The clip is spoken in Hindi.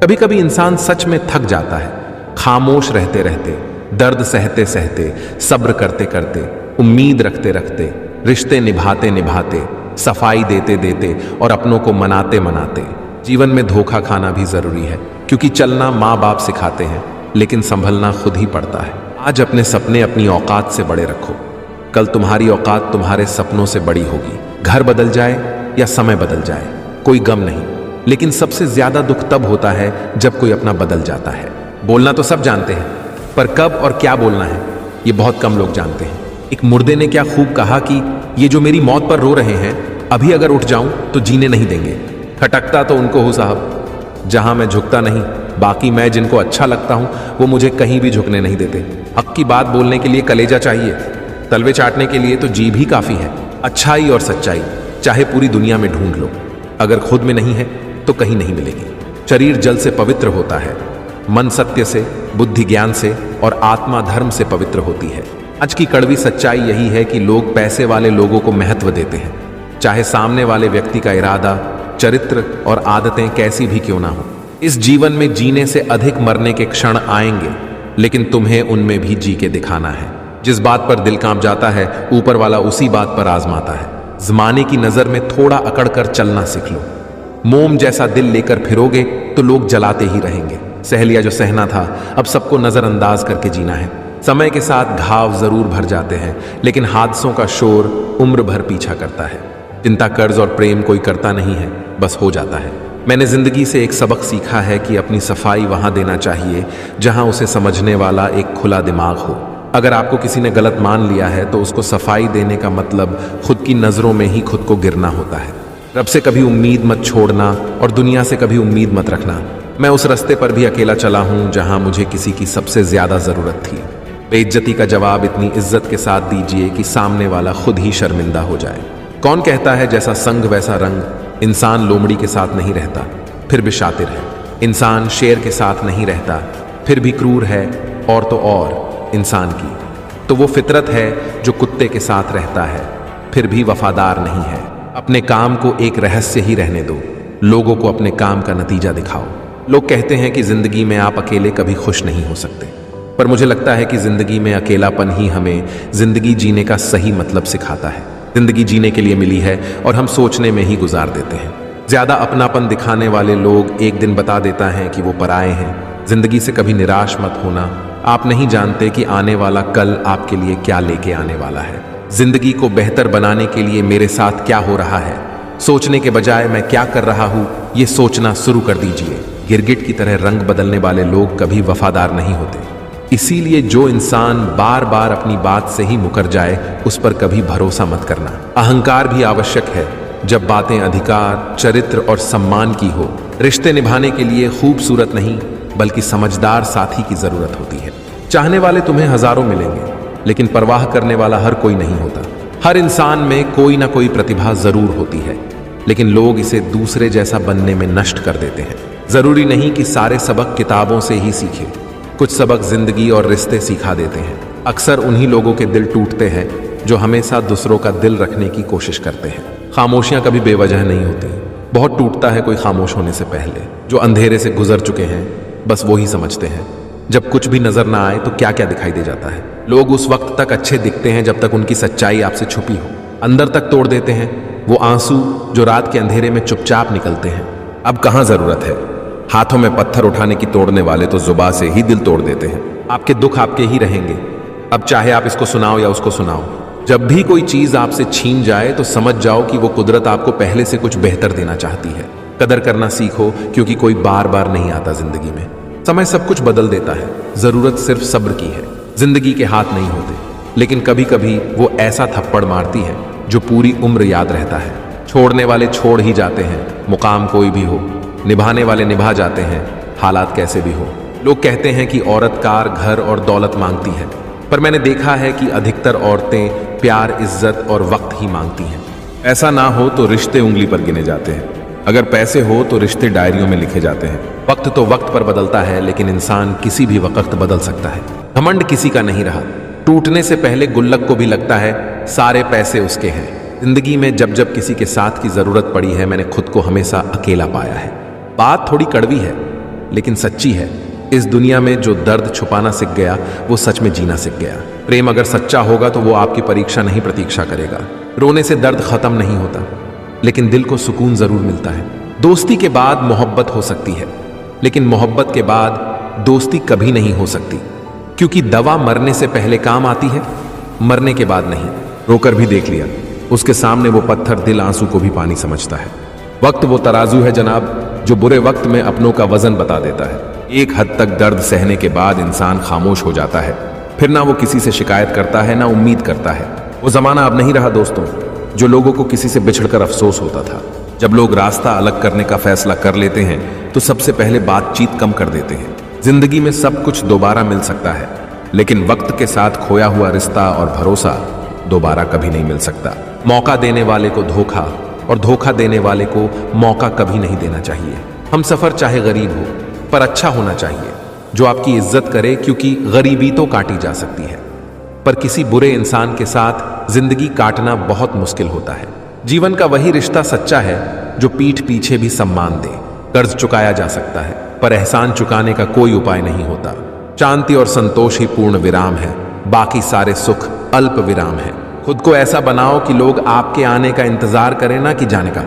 कभी कभी इंसान सच में थक जाता है, खामोश रहते रहते, दर्द सहते सहते, सब्र करते करते, उम्मीद रखते रखते, रिश्ते निभाते निभाते, सफाई देते देते और अपनों को मनाते मनाते। जीवन में धोखा खाना भी जरूरी है, क्योंकि चलना माँ बाप सिखाते हैं, लेकिन संभलना खुद ही पड़ता है। आज अपने सपने अपनी औकात से बड़े रखो, कल तुम्हारी औकात तुम्हारे सपनों से बड़ी होगी। घर बदल जाए या समय बदल जाए, कोई गम नहीं, लेकिन सबसे ज्यादा दुख तब होता है जब कोई अपना बदल जाता है। बोलना तो सब जानते हैं, पर कब और क्या बोलना है ये बहुत कम लोग जानते हैं। एक मुर्दे ने क्या खूब कहा कि ये जो मेरी मौत पर रो रहे हैं, अभी अगर उठ जाऊं तो जीने नहीं देंगे। खटकता तो उनको हूं साहब, जहां मैं झुकता नहीं, बाकी मैं जिनको अच्छा लगता हूं वो मुझे कहीं भी झुकने नहीं देते। हक की बात बोलने के लिए कलेजा चाहिए, तलवे चाटने के लिए तो जीभ ही काफी है। अच्छाई और सच्चाई चाहे पूरी दुनिया में ढूंढ लो, अगर खुद में नहीं है तो कहीं नहीं मिलेगी। शरीर जल से पवित्र होता है, मन सत्य से, बुद्धि ज्ञान से और आत्मा धर्म से पवित्र होती है। आज की कड़वी सच्चाई यही है कि लोग पैसे वाले लोगों को महत्व देते हैं, चाहे सामने वाले व्यक्ति का इरादा, चरित्र और आदतें कैसी भी क्यों ना हो। इस जीवन में जीने से अधिक मरने के क्षण आएंगे, लेकिन तुम्हें उनमें भी जी के दिखाना है। जिस बात पर दिल कांप जाता है, ऊपर वाला उसी बात पर आजमाता है। जमाने की नजर में थोड़ा अकड़ कर चलना सीख लो। मोम जैसा दिल लेकर फिरोगे तो लोग जलाते ही रहेंगे। सह लिया जो सहना था, अब सबको नजरअंदाज करके जीना है। समय के साथ घाव जरूर भर जाते हैं, लेकिन हादसों का शोर उम्र भर पीछा करता है। चिंता, कर्ज और प्रेम कोई करता नहीं है, बस हो जाता है। मैंने जिंदगी से एक सबक सीखा है कि अपनी सफाई वहां देना चाहिए जहां उसे समझने वाला एक खुला दिमाग हो। अगर आपको किसी ने गलत मान लिया है तो उसको सफाई देने का मतलब खुद की नजरों में ही खुद को गिरना होता है। रब से कभी उम्मीद मत छोड़ना और दुनिया से कभी उम्मीद मत रखना। मैं उस रास्ते पर भी अकेला चला हूं जहां मुझे किसी की सबसे ज्यादा जरूरत थी। बेइज्जती का जवाब इतनी इज्जत के साथ दीजिए कि सामने वाला खुद ही शर्मिंदा हो जाए। कौन कहता है जैसा संग वैसा रंग। इंसान लोमड़ी के साथ नहीं रहता, फिर भी शातिर है। इंसान शेर के साथ नहीं रहता, फिर भी क्रूर है। और तो और इंसान की तो वो फितरत है जो कुत्ते के साथ रहता है, फिर भी वफादार नहीं है। अपने काम को एक रहस्य ही रहने दो, लोगों को अपने काम का नतीजा दिखाओ। लोग कहते हैं कि जिंदगी में आप अकेले कभी खुश नहीं हो सकते, पर मुझे लगता है कि जिंदगी में अकेलापन ही हमें जिंदगी जीने का सही मतलब सिखाता है। जिंदगी जीने के लिए मिली है और हम सोचने में ही गुजार देते हैं। ज्यादा अपनापन दिखाने वाले लोग एक दिन बता देता है कि वो पराए हैं। जिंदगी से कभी निराश मत होना, आप नहीं जानते कि आने वाला कल आपके लिए क्या लेके आने वाला है। जिंदगी को बेहतर बनाने के लिए मेरे साथ क्या हो रहा है, सोचने के बजाय मैं क्या कर रहा हूं, ये सोचना शुरू कर दीजिए। गिरगिट की तरह रंग बदलने वाले लोग कभी वफादार नहीं होते। इसीलिए जो इंसान बार बार अपनी बात से ही मुकर जाए, उस पर कभी भरोसा मत करना। अहंकार भी आवश्यक है जब बातें अधिकार, चरित्र और सम्मान की हो। रिश्ते निभाने के लिए खूबसूरत नहीं बल्कि समझदार साथी की जरूरत होती है। चाहने वाले तुम्हें हजारों मिलेंगे, लेकिन परवाह करने वाला हर कोई नहीं होता। हर इंसान में कोई ना कोई प्रतिभा जरूर होती है, लेकिन लोग इसे दूसरे जैसा बनने में नष्ट कर देते हैं। जरूरी नहीं कि सारे सबक किताबों से ही सीखे, कुछ सबक जिंदगी और रिश्ते सिखा देते हैं। अक्सर उन्हीं लोगों के दिल टूटते हैं जो हमेशा दूसरों का दिल रखने की कोशिश करते हैं। खामोशियां कभी बेवजह नहीं होती, बहुत टूटता है कोई खामोश होने से पहले। जो अंधेरे से गुजर चुके हैं बस वो ही समझते हैं, जब कुछ भी नजर ना आए तो क्या क्या दिखाई दे जाता है। लोग उस वक्त तक अच्छे दिखते हैं जब तक उनकी सच्चाई आपसे छुपी हो। अंदर तक तोड़ देते हैं वो आंसू जो रात के अंधेरे में चुपचाप निकलते हैं। अब कहां जरूरत है हाथों में पत्थर उठाने की, तोड़ने वाले तो जुबान से ही दिल तोड़ देते हैं। आपके दुख आपके ही रहेंगे, अब चाहे आप इसको सुनाओ या उसको सुनाओ। जब भी कोई चीज आपसे छीन जाए तो समझ जाओ कि वो कुदरत आपको पहले से कुछ बेहतर देना चाहती है। कदर करना सीखो, क्योंकि कोई बार बार नहीं आता जिंदगी में। समय सब कुछ बदल देता है, जरूरत सिर्फ सब्र की है। जिंदगी के हाथ नहीं होते, लेकिन कभी कभी वो ऐसा थप्पड़ मारती है जो पूरी उम्र याद रहता है। छोड़ने वाले छोड़ ही जाते हैं, मुकाम कोई भी हो। निभाने वाले निभा जाते हैं, हालात कैसे भी हो। लोग कहते हैं कि औरत कार, घर और दौलत मांगती है, पर मैंने देखा है कि अधिकतर औरतें प्यार, इज्जत और वक्त ही मांगती हैं। ऐसा ना हो तो रिश्ते उंगली पर गिने जाते हैं, अगर पैसे हो तो रिश्ते डायरियों में लिखे जाते हैं। वक्त तो वक्त पर बदलता है, लेकिन इंसान किसी भी वक्त बदल सकता है। घमंड किसी का नहीं रहा, टूटने से पहले गुल्लक को भी लगता है सारे पैसे उसके हैं। जिंदगी में जब जब किसी के साथ की जरूरत पड़ी है, मैंने खुद को हमेशा अकेला पाया है। बात थोड़ी कड़वी है, लेकिन सच्ची है। इस दुनिया में जो दर्द छुपाना सीख गया वो सच में जीना सीख गया। प्रेम अगर सच्चा होगा तो वो आपकी परीक्षा नहीं प्रतीक्षा करेगा। रोने से दर्द खत्म नहीं होता, लेकिन दिल को सुकून जरूर मिलता है। दोस्ती के बाद मोहब्बत हो सकती है, लेकिन मोहब्बत के बाद दोस्ती कभी नहीं हो सकती, क्योंकि दवा मरने से पहले काम आती है, मरने के बाद नहीं। रोकर भी देख लिया, उसके सामने वो पत्थर दिल आंसू को भी पानी समझता है। वक्त वो तराजू है जनाब, जो बुरे वक्त में अपनों का वजन बता देता है। एक हद तक दर्द सहने के बाद इंसान खामोश हो जाता है, फिर ना वो किसी से शिकायत करता है ना उम्मीद करता है। वो जमाना अब नहीं रहा दोस्तों, जो लोगों को किसी से बिछड़कर अफसोस होता था। जब लोग रास्ता अलग करने का फैसला कर लेते हैं तो सबसे पहले बातचीत कम कर देते हैं। जिंदगी में सब कुछ दोबारा मिल सकता है, लेकिन वक्त के साथ खोया हुआ रिश्ता और भरोसा दोबारा कभी नहीं मिल सकता। मौका देने वाले को धोखा और धोखा देने वाले को मौका कभी नहीं देना चाहिए। हम सफर चाहे गरीब हो पर अच्छा होना चाहिए, जो आपकी इज्जत करे, क्योंकि गरीबी तो काटी जा सकती है, पर किसी बुरे इंसान के साथ जिंदगी काटना बहुत मुश्किल होता है। जीवन का वही रिश्ता सच्चा है जो पीठ पीछे भी सम्मान दे। कर्ज चुकाया जा सकता है, पर एहसान चुकाने का कोई उपाय नहीं होता। शांति और संतोष ही पूर्ण विराम है, बाकी सारे सुख अल्प विराम है। खुद को ऐसा बनाओ कि लोग आपके आने का इंतजार करें, ना कि जाने का।